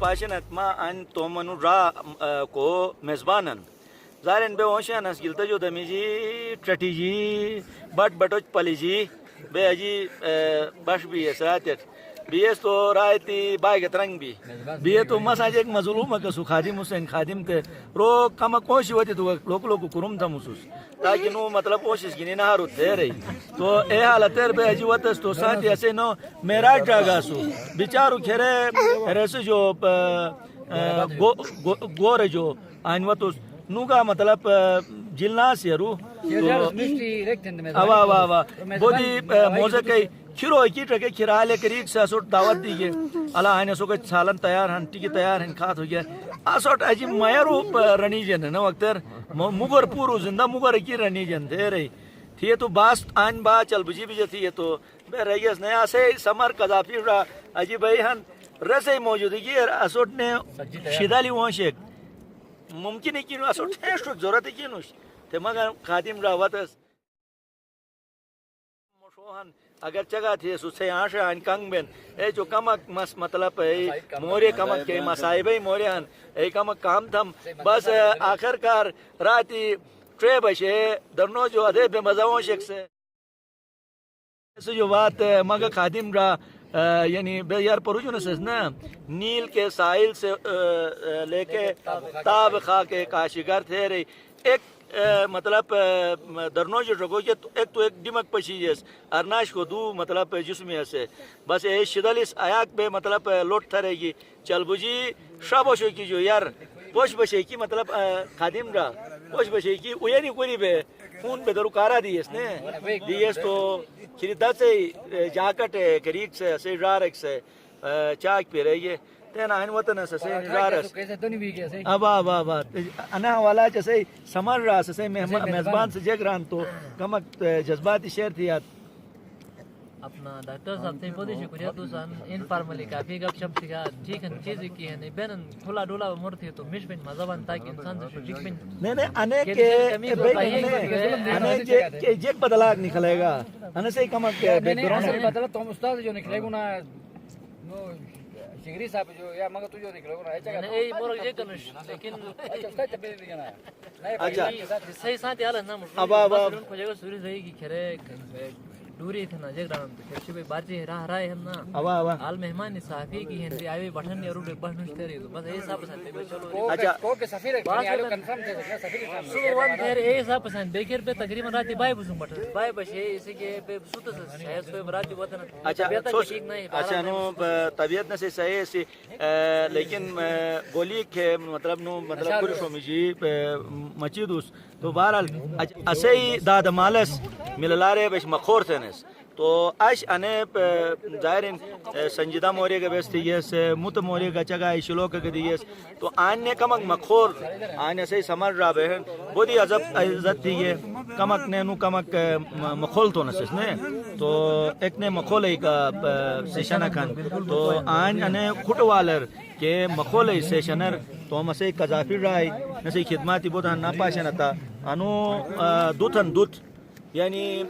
پاشن اتما ان تومن را کو میزبانن زارن به وشان اس گلتا جو دمی جی ٹٹی جی بٹ بٹوچ پلی جی بے اجی بش بھی ساتر بیس تو رایتی بائی گترنگ بھی تو مساج ایک مظلوم کا سو خادم حسین خادم تے رو کم کوشش ہوتی تو لوگ کرم تھا محسوس تاکہ نو مطلب کوشش گنی نہ روت دے رہی تو اے حالت بے اجی وتس تو ساتھ ایسے نو میرا جگہ سو بیچارو کھرے رس جو گور جو آنوتو نو کا مطلب جلنا سے رو اوا اوا اوا بودی موزے کئی کھیرو کی ٹرکے کھرالے کریک سے اسوٹ دعوت دی گئے اللہ آئین سو کہ سالن تیار ہن ٹکی تیار ہن کھات ہو گیا اسوٹ اجی میرو رنی جن نا وقتر مگر پورو زندہ مگر کی رنی جن دے رہی تھی تو باس آئین با چل بجی بھی تھی تو بے رئیس نیا سے سمر قذافی را اجی بھائی ہن رسے موجودگی اسوٹ نے شیدالی وہاں شیک ممکن ہے کہ اسوٹ ٹیسٹ ضرورت ہے کہ نوش تے مگر خادم را واتس مشوہن اگر چگہ تھی سوسے آنشا ان کنگ بین اے جو کمک مس مطلب مورے کمک کے مسائبے مورے ہن اے کمک کام تھم بس آخر کار راتی ٹرے بشے درنو جو ادھے بے مزاوں شک سے جو بات مگا خادم را یعنی بے یار پروجو نسس نا نیل کے ساحل سے لے کے تاب خا کے کاشگر تھے رہی ایک مطلب درنو جو رگو کہ ایک تو ایک ڈمک پشیجس ارناش کو دو مطلب جسمی سے بس اے شدلس آیاک پہ مطلب لوٹ تھرے گی چل بجی شابوشو کی جو یار پوش بشے کی مطلب خادم را پوش بشے کی اوینی کوری بے فون پہ درو کارا دیس نے دیس تو خریدا سے جاکٹ ہے کریک سے رارک سے چاک پہ رہی ہے تینا ان وطن سے نظارس ابا ابا ابا انا والا جیسے سمر را سے میزبان سے جگران تو کمک جذباتی شعر تھی یاد اپنا ڈاکٹر صاحب سے بہت شکریہ دوستان انفارملی کافی گپ شپ سکھا ٹھیک ہے چیزیں کی ہیں بینن کھلا ڈولا عمر تھی تو مش بن مزبان تاکہ انسان سے ٹھیک بن نہیں انے کے انے کے جیک بدلاک نکلے گا انے سے کمک بیک گراؤنڈ بدلا تو استاد جو نکلے گا نا شگری صاحب جو یا مگر تو جو نکلے گا نا نہیں مورک جے کنش لیکن استاد تبے دینا اچھا صحیح ساتھ یالا نا ابا ابا کو جگہ سوری رہی کی کھرے دوری تھا نا جگران تو کچھ بھی بارچے راہ رائے ہم نا ابا ابا حال مہمان صحافی کی ہیں آئے بٹن نے روڈ بس نشتے رہی تو بس اے صاحب پسند ہے چلو اچھا کو کے سفیر ہے کنفرم تھے سفیر صبح وان پھر اے صاحب پسند بیکر پہ تقریبا رات بائی بسوں بٹن بائی بشے اسی کے پہ سوت سے شاید سو رات وطن اچھا اچھا نو طبیعت نہ سے صحیح سی لیکن گولی کے مطلب نو مطلب پوری شو مجی مچیدوس تو بہرحال اسے داد مالس مللارے بش مخور تھنس تو اش انے ظاہرین سنجیدہ موریہ کا بیس تھیس مت موریہ کا چگہ شلوک کا دیس تو آن نے کمک مخور آن سے سمر را بہن بودی عزت تھی یہ کمک نے نو کمک مخول تو نسس نے تو ایک نے مخول ایک سیشنہ کھان تو آن انے کھٹ والر کہ مخول سیشنر تو ہم اسے قذافی رائی نسی خدماتی بودھا ناپاشن تا انو دوتن دوت یعنی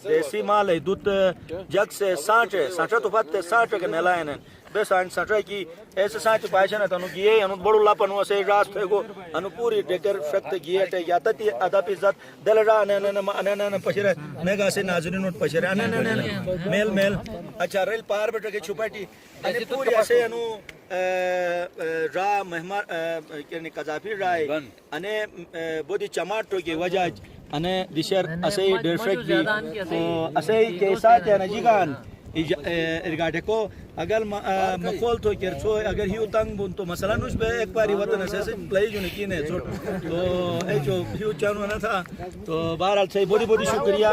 دیسی مال ہے دوت جگ سے 60 تو پت 60 کے نلائن بے سائن سٹرا کی ایسے سائن پایشن تنو گیے انو بڑو لاپنو سے راس پھگو انو پوری ڈگر فکت گیے تے یا تی ادا عزت دل را ان پشر میگا سے ناظرین نوٹ پشر ان میل میل اچھا ریل پار بٹ کے چھپاٹی ان پوری ایسے انو را مہمان یعنی قذافی رائے ان بودی چماٹو کی وجہ ان دیشر اسے ڈرفک بھی اسے کیسا تے نجیگان ارگاڑے کو اگر مقول تو کرچو اگر ہیو تنگ بون تو مثلا نوش بے ایک باری وطن ایسے پلائی جو نکین ہے تو اے جو ہیو چانو نہ تھا تو بہرحال سے بڑی بڑی شکریہ.